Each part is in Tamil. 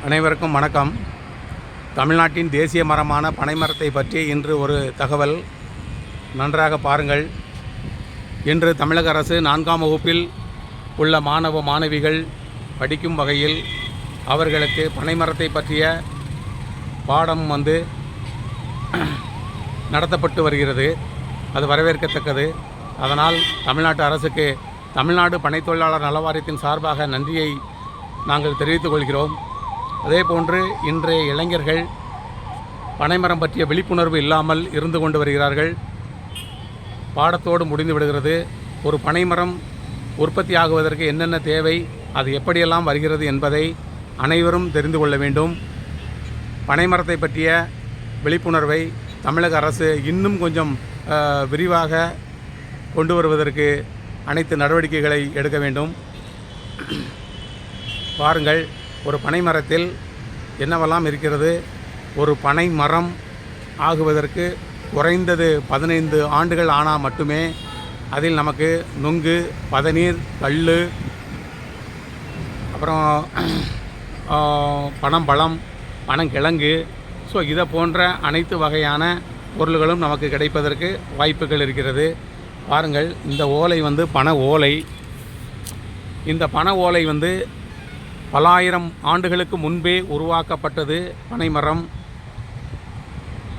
அனைவருக்கும் வணக்கம். தமிழ்நாட்டின் தேசிய மரமான பனைமரத்தை பற்றி இன்று ஒரு தகவல். நன்றாக பாருங்கள். இன்று தமிழக அரசு 4ஆம் வகுப்பில் உள்ள மாணவ மாணவிகள் படிக்கும் வகையில் அவர்களுக்கு பனைமரத்தை பற்றிய பாடம் நடத்தப்பட்டு வருகிறது. அது வரவேற்கத்தக்கது. அதனால் தமிழ்நாட்டு அரசுக்கு தமிழ்நாடு பனை தொழிலாளர் நல வாரியத்தின் சார்பாக நன்றியை நாங்கள் தெரிவித்துக் கொள்கிறோம். அதேபோன்று இன்றைய இளைஞர்கள் பனைமரம் பற்றிய விழிப்புணர்வு இல்லாமல் இருந்து கொண்டு வருகிறார்கள். பாடத்தோடு முடிந்து விடுகிறது. ஒரு பனைமரம் உற்பத்தி ஆகுவதற்கு என்னென்ன தேவை, அது எப்படியெல்லாம் வருகிறது என்பதை அனைவரும் தெரிந்து கொள்ள வேண்டும். பனைமரத்தை பற்றிய விழிப்புணர்வை தமிழக அரசு இன்னும் கொஞ்சம் விரிவாக கொண்டு வருவதற்கு அனைத்து நடவடிக்கைகளை எடுக்க வேண்டும். பாருங்கள், ஒரு பனை மரத்தில் என்னவெல்லாம் இருக்கிறது. ஒரு பனை மரம் ஆகுவதற்கு குறைந்தது 15 ஆண்டுகள் ஆனால் மட்டுமே அதில் நமக்கு நுங்கு, பதநீர், கல், அப்புறம் பனம்பழம், பனங்கிழங்கு, இதை போன்ற அனைத்து வகையான பொருள்களும் நமக்கு கிடைப்பதற்கு வாய்ப்புகள் இருக்கிறது. பாருங்கள், இந்த ஓலை பனை ஓலை. இந்த பனை ஓலை பல ஆயிரம் ஆண்டுகளுக்கு முன்பே உருவாக்கப்பட்டது பனைமரம்.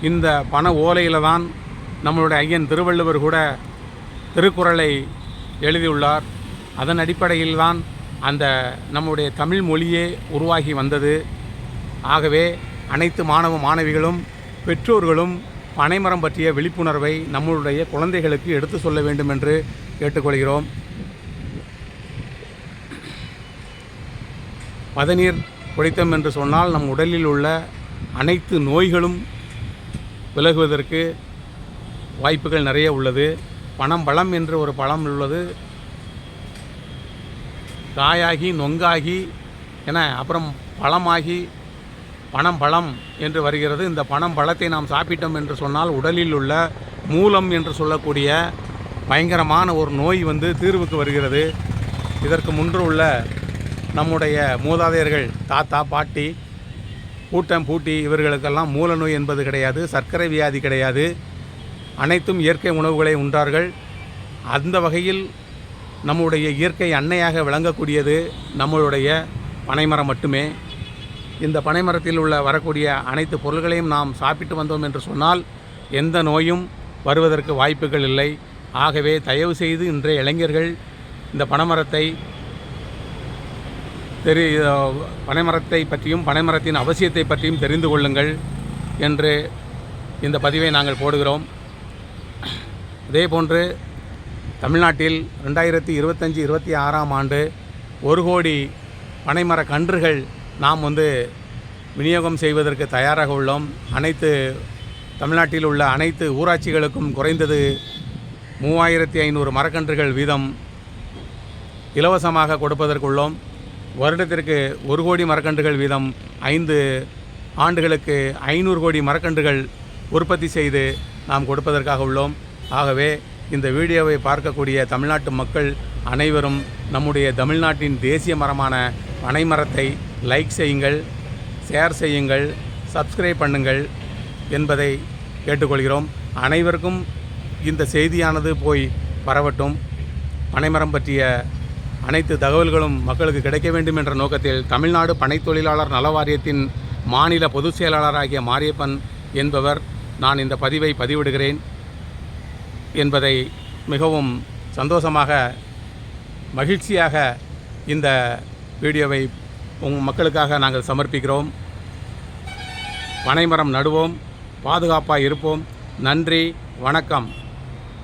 இந்த பனை ஓலையில் தான் நம்மளுடைய ஐயன் திருவள்ளுவர் கூட திருக்குறளை எழுதியுள்ளார். அதன் அடிப்படையில் தான் அந்த நம்முடைய தமிழ் மொழியே உருவாகி வந்தது. ஆகவே அனைத்து மாணவ மாணவிகளும் பெற்றோர்களும் பனைமரம் பற்றிய விழிப்புணர்வை நம்மளுடைய குழந்தைகளுக்கு எடுத்து சொல்ல வேண்டும் என்று கேட்டுக்கொள்கிறோம். பதநீர் குடித்தோம் என்று சொன்னால் நம் உடலில் உள்ள அனைத்து நோய்களும் விலகுவதற்கு வாய்ப்புகள் நிறைய உள்ளது. பனம்பழம் என்று ஒரு பழம் உள்ளது. காயாகி நொங்காகி என அப்புறம் பழமாகி பனம்பழம் என்று வருகிறது. இந்த பனம்பழத்தை நாம் சாப்பிட்டோம் என்று சொன்னால் உடலில் உள்ள மூலம் என்று சொல்லக்கூடிய பயங்கரமான ஒரு நோய் தீர்வுக்கு வருகிறது. இதற்கு முன்பு உள்ள நம்முடைய மூதாதையர்கள், தாத்தா, பாட்டி, பூட்டம், பூட்டி இவர்களுக்கெல்லாம் மூல நோய் என்பது கிடையாது, சர்க்கரை வியாதி கிடையாது. அனைத்தும் இயற்கை உணவுகளை உண்டார்கள். அந்த வகையில் நம்முடைய இயற்கை அன்னையாக விளங்கக்கூடியது நம்மளுடைய பனைமரம் மட்டுமே. இந்த பனைமரத்தில் உள்ள வரக்கூடிய அனைத்து பொருள்களையும் நாம் சாப்பிட்டு வந்தோம் என்று சொன்னால் எந்த நோயும் வருவதற்கு வாய்ப்புகள் இல்லை. ஆகவே தயவு செய்து இன்றைய இளைஞர்கள் இந்த பனைமரத்தை பற்றியும் பனைமரத்தின் அவசியத்தை பற்றியும் தெரிந்து கொள்ளுங்கள் என்று இந்த பதிவை நாங்கள் போடுகிறோம். அதேபோன்று தமிழ்நாட்டில் 2025-26ஆம் ஆண்டு 1 கோடி பனைமர கன்றுகள் நாம் விநியோகம் செய்வதற்கு தயாராக உள்ளோம். அனைத்து தமிழ்நாட்டில் உள்ள அனைத்து ஊராட்சிகளுக்கும் குறைந்தது 3500 மரக்கன்றுகள் வீதம் இலவசமாக கொடுப்பதற்குள்ளோம். வருடத்திற்கு 1 கோடி மரக்கன்றுகள் வீதம் 5 ஆண்டுகளுக்கு 500 கோடி மரக்கன்றுகள் உற்பத்தி செய்து நாம் கொடுப்பதற்காக உள்ளோம். ஆகவே இந்த வீடியோவை பார்க்கக்கூடிய தமிழ்நாட்டு மக்கள் அனைவரும் நம்முடைய தமிழ்நாட்டின் தேசிய மரமான பனைமரத்தை லைக் செய்யுங்கள், ஷேர் செய்யுங்கள், சப்ஸ்கிரைப் பண்ணுங்கள் என்பதை கேட்டுக்கொள்கிறோம். அனைவருக்கும் இந்த செய்தியானது போய் பரவட்டும். பனைமரம் பற்றிய அனைத்து தகவல்களும் மக்களுக்கு கிடைக்க வேண்டும் என்ற நோக்கத்தில் தமிழ்நாடு பனை தொழிலாளர் நல வாரியத்தின் மாநில பொதுச் செயலாளராகிய மாரியப்பன் என்பவர் நான் இந்த பதிவை பதிவிடுகிறேன் என்பதை மிகவும் சந்தோஷமாக, மகிழ்ச்சியாக இந்த வீடியோவை மக்களுக்காக நாங்கள் சமர்ப்பிக்கிறோம். பனைமரம் நடுவோம், பாதுகாப்பாக இருப்போம். நன்றி, வணக்கம்.